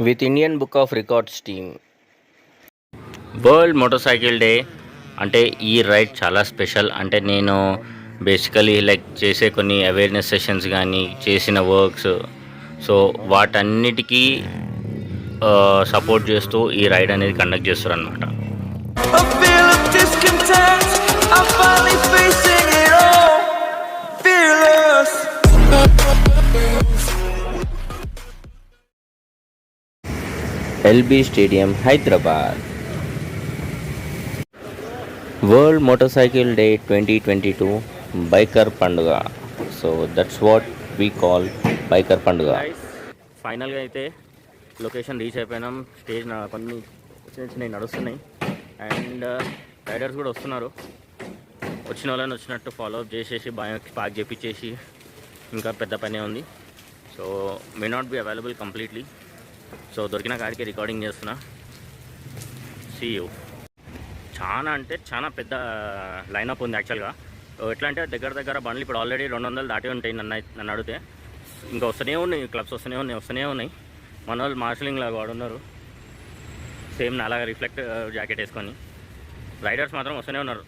with Indian Book of Records team. World motor cycle day అంటే ఈ ride చాలా special. అంటే నేను బేసికలీ లైక్ చేసే కొన్ని అవేర్నెస్ సెషన్స్ కానీ చేసిన వర్క్స్, సో వాటన్నిటికీ సపోర్ట్ చేస్తూ ఈ రైడ్ అనేది కండక్ట్ చేస్తారు అనమాట. LB Stadium, Hyderabad. World Motorcycle Day 2022 Biker Panduga. So that's what we call Biker Panduga. ఫైనల్గా అయితే లొకేషన్ రీచ్ అయిపోయినాం. స్టేజ్ కొన్ని చిన్న నడుస్తున్నాయి అండ్ రైడర్స్ కూడా వస్తున్నారు. వచ్చిన వాళ్ళని వచ్చినట్టు ఫాలో అప్ చేసేసి పార్క్ చేపించేసి ఇంకా పెద్ద పనే ఉంది. So may not be available completely. So దొరికిన కాడికి రికార్డింగ్ చేస్తున్నా. See you. చాలా అంటే చాలా పెద్ద లైనప్ ఉంది యాక్చువల్గా. ఎట్లా అంటే దగ్గర బండ్లు ఇప్పుడు ఆల్రెడీ 200 దాటి ఉంటాయి నన్ను అడిగితే. ఇంకా వస్తూనే ఉన్నాయి, క్లబ్స్ వస్తూనే ఉన్నాయి. మన వాళ్ళు మార్షలింగ్ లాగా వాడున్నారు, సేమ్ నాలాగా రిఫ్లెక్ట్ జాకెట్ వేసుకొని. రైడర్స్ మాత్రం వస్తూనే ఉన్నారు.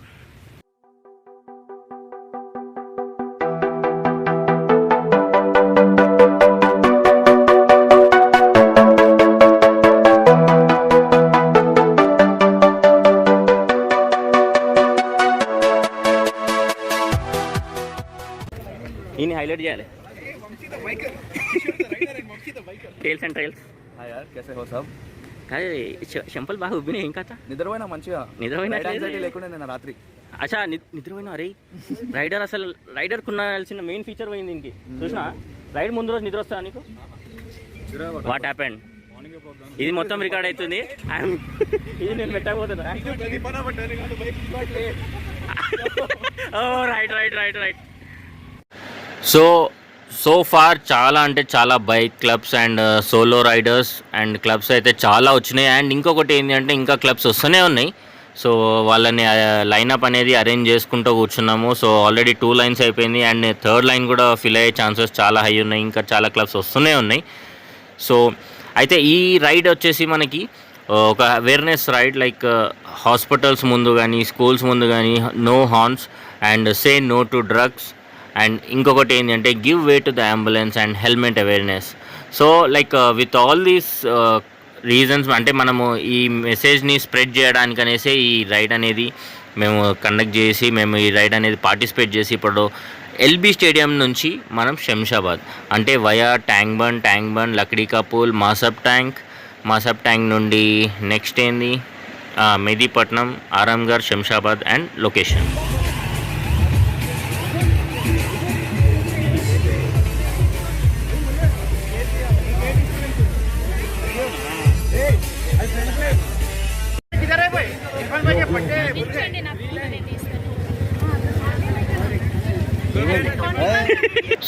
इन्हें हाईलाइट చేయాలి. Tails and trails. हां यार, कैसे हो सब? काय शंपल బాగా ఉబ్బినే ఇంకా నిద్రపోయినా మంచిగా. నిద్రపోయినా లేకుండా నేను రాత్రి. అచ్చా నిద్రపోయినా. అరే రైడర్ అసలు రైడర్ కున్నాల్సిన మెయిన్ ఫీచర్ పోయింది దీనికి. చూసినా రైడ్ ముందు రోజు నిద్ర వస్తా నీకు? What happened? ఇది మొత్తం రికార్డ్ అవుతుంది. ఇది నేను పెట్టకపోతున్నా. రైట్. సో ఫార్ చాలా అంటే చాలా bike clubs and solo riders and clubs అయితే చాలా వచ్చినాయి. అండ్ ఇంకొకటి ఏంటి అంటే ఇంకా క్లబ్స్ వస్తూనే ఉన్నాయి. సో వాళ్ళని లైనప్ అనేది అరేంజ్ చేసుకుంటూ కూర్చున్నాము. సో ఆల్రెడీ 2 లైన్స్ అయిపోయింది అండ్ 3rd లైన్ కూడా ఫిల్ అయ్యే ఛాన్సెస్ చాలా హై ఉన్నాయి. ఇంకా చాలా క్లబ్స్ వస్తూనే ఉన్నాయి. సో అయితే ఈ రైడ్ వచ్చేసి మనకి ఒక అవేర్నెస్ రైడ్. లైక్ హాస్పిటల్స్ ముందు కానీ స్కూల్స్ ముందు కానీ no horns and say no to drugs. And ఇంకొకటి ఏంటంటే give way to the ambulance and helmet awareness. So like with all these reasons అంటే మనము ఈ మెసేజ్ని స్ప్రెడ్ చేయడానికి అనేసి ఈ రైడ్ అనేది మేము కండక్ట్ చేసి మేము ఈ రైడ్ అనేది పార్టిసిపేట్ చేసి ఇప్పుడు ఎల్బీ స్టేడియం నుంచి మనం శంషాబాద్ అంటే via tank bund Lakdikapul Masab tank నుండి నెక్స్ట్ ఏంది Mehdipatnam Aramghar Shamshabad and location.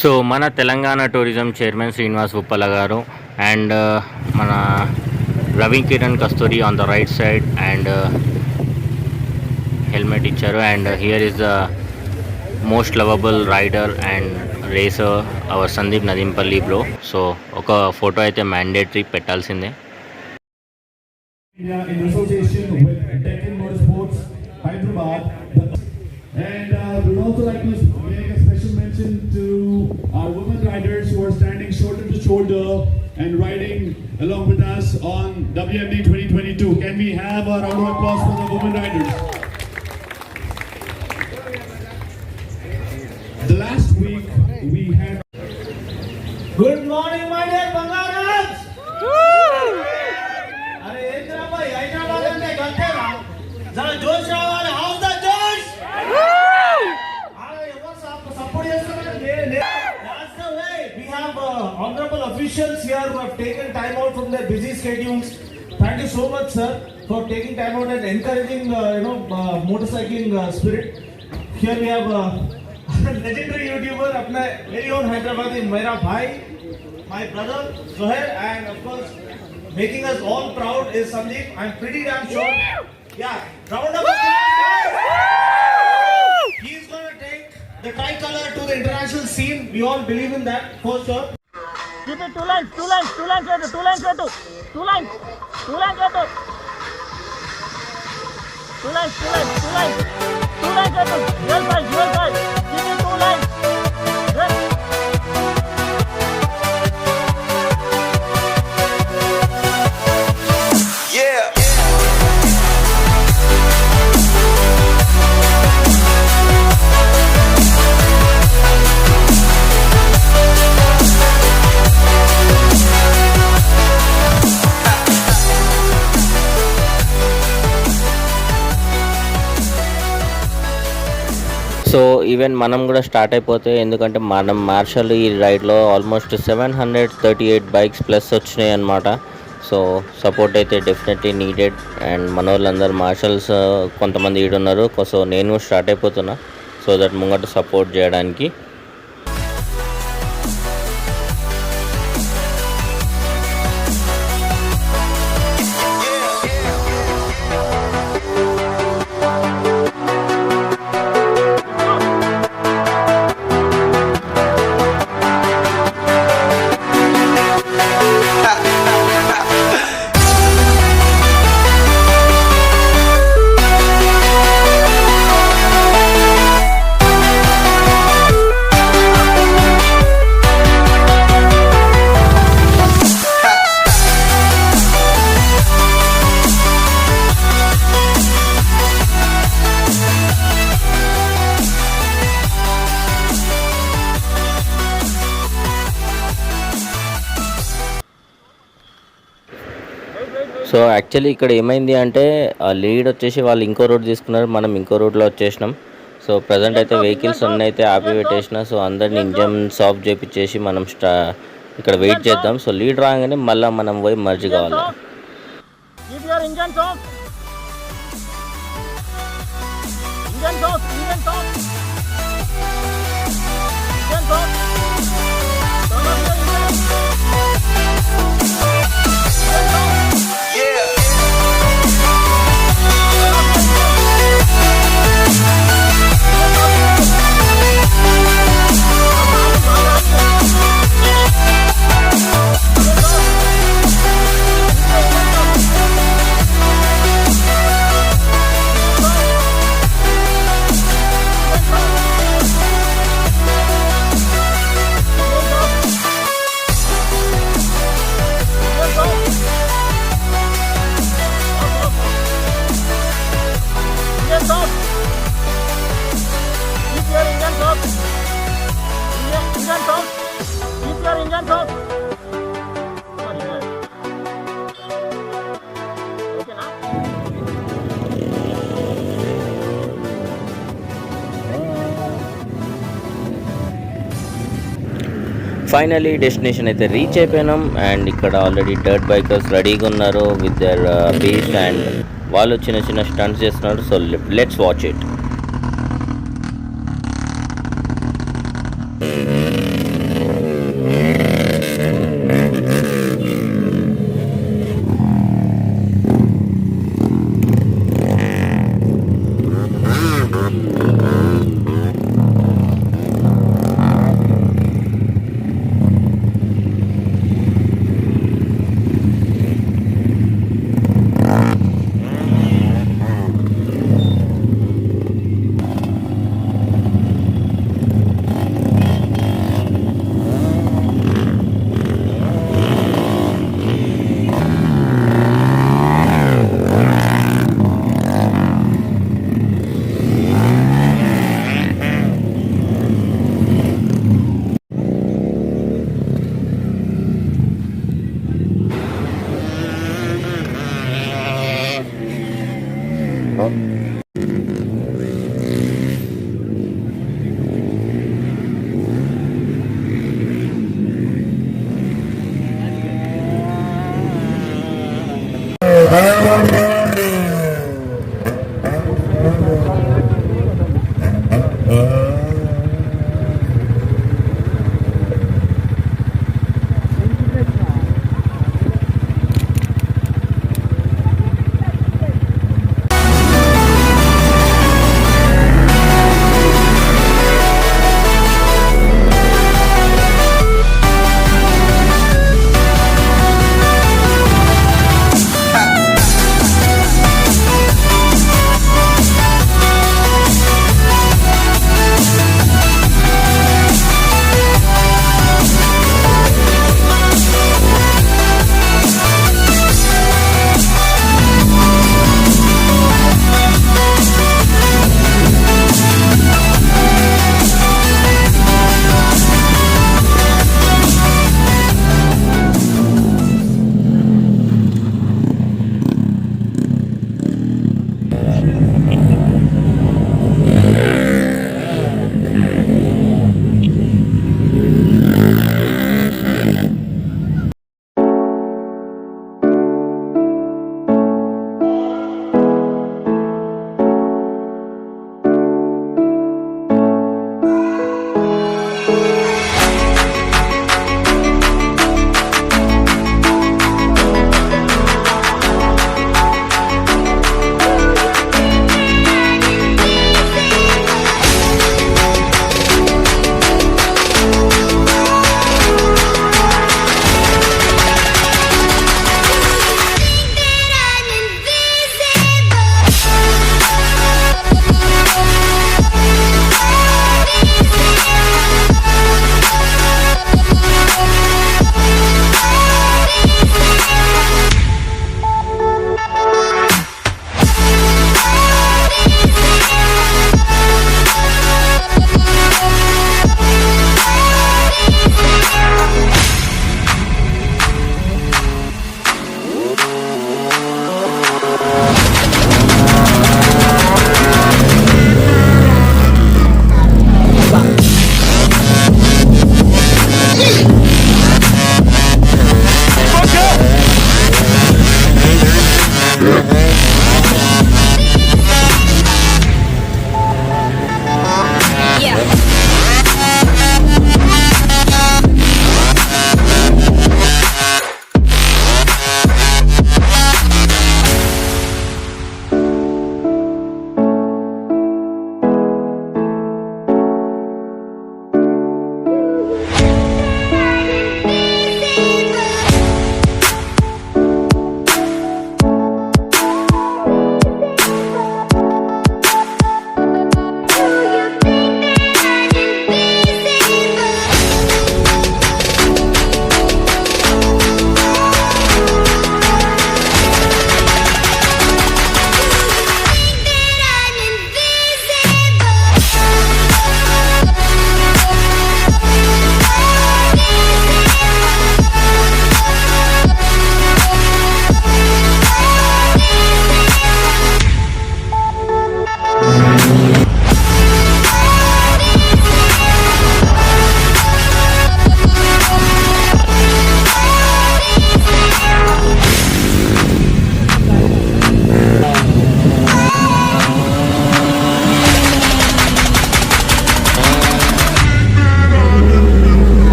So మన Telangana tourism chairman Srinivas Uppala garu and మన Ravi Kiran Kasturi on the right side and helmet ఇచ్చారు. And here is the most lovable rider and racer our Sandeep Nadimpalli bro. So ఒక photo అయితే mandatory పెట్టాల్సిందే. In association with Deccan Motorsports Hyderabad, and we would also like to make a special mention to our women riders who are standing shoulder to shoulder and riding along with us on WMD 2022. Can we have a round of applause for the women riders? The last week we had. Good morning, my dear Bangarans. Hyderabad ante gantera jara josh ravali. How's the josh? Support chestunnaru. That's the way. We have honorable officials here who have taken time out from their busy schedules. Thank you so much, sir, for taking time out and encouraging motorcycling spirit. Here we have legendary YouTuber apne very own Hyderabadi Mera bhai, my brother Zohair, and of course making us all proud is Sandeep. I'm pretty damn sure. Yeah, round of applause. He's gonna take the tricolor to the international scene. We all believe in that for sure. Keep it 2 lines, 2 lines, 2 lines, 2 lines, 2 lines, 2 lines, 2 lines, 2 lines, 2 lines, 2 lines, 2 lines, dual side, keep it 2 lines, yes. Yeah. So even మనం కూడా start అయిపోతే, ఎందుకంటే మనం martial ఈ రైడ్లో almost 738 bikes plus వచ్చినాయి అన్నమాట. So support అయితే definitely needed. And మన వాళ్ళందరూ మార్షల్స్ కొంతమంది ఈడున్నారు. సో నేను స్టార్ట్ అయిపోతున్నా సో దట్ ముంగట సపోర్ట్ చేయడానికి. సో యాక్చువల్లీ ఇక్కడ ఏమైంది అంటే ఆ లీడ్ వచ్చేసి వాళ్ళు ఇంకో రోడ్ తీసుకున్నారు, మనం ఇంకో రోడ్లో వచ్చేసినాం. సో ప్రజెంట్ అయితే వెహికల్స్ అన్నీ అయితే ఆపి పెట్టేసిన. సో అందరిని ఇంజన్స్ ఆఫ్ చేపించేసి మనం ఇక్కడ వెయిట్ చేద్దాం. సో లీడ్ రాగానే మళ్ళీ మనం పోయి మర్జ్ కావాలి. Keep your engines off. Engines off, engines off. Engines off. Turn off your engines. Engines off. Yeah. Finally destination అయితే రీచ్ అయిపోయినాం. అండ్ ఇక్కడ ఆల్రెడీ డర్ట్ బైకర్స్ రెడీగా ఉన్నారు విత్ దర్ బీస్ట్. అండ్ వాళ్ళు చిన్న చిన్న స్టంట్స్ చేస్తున్నారు. So let's watch it.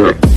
Anyway.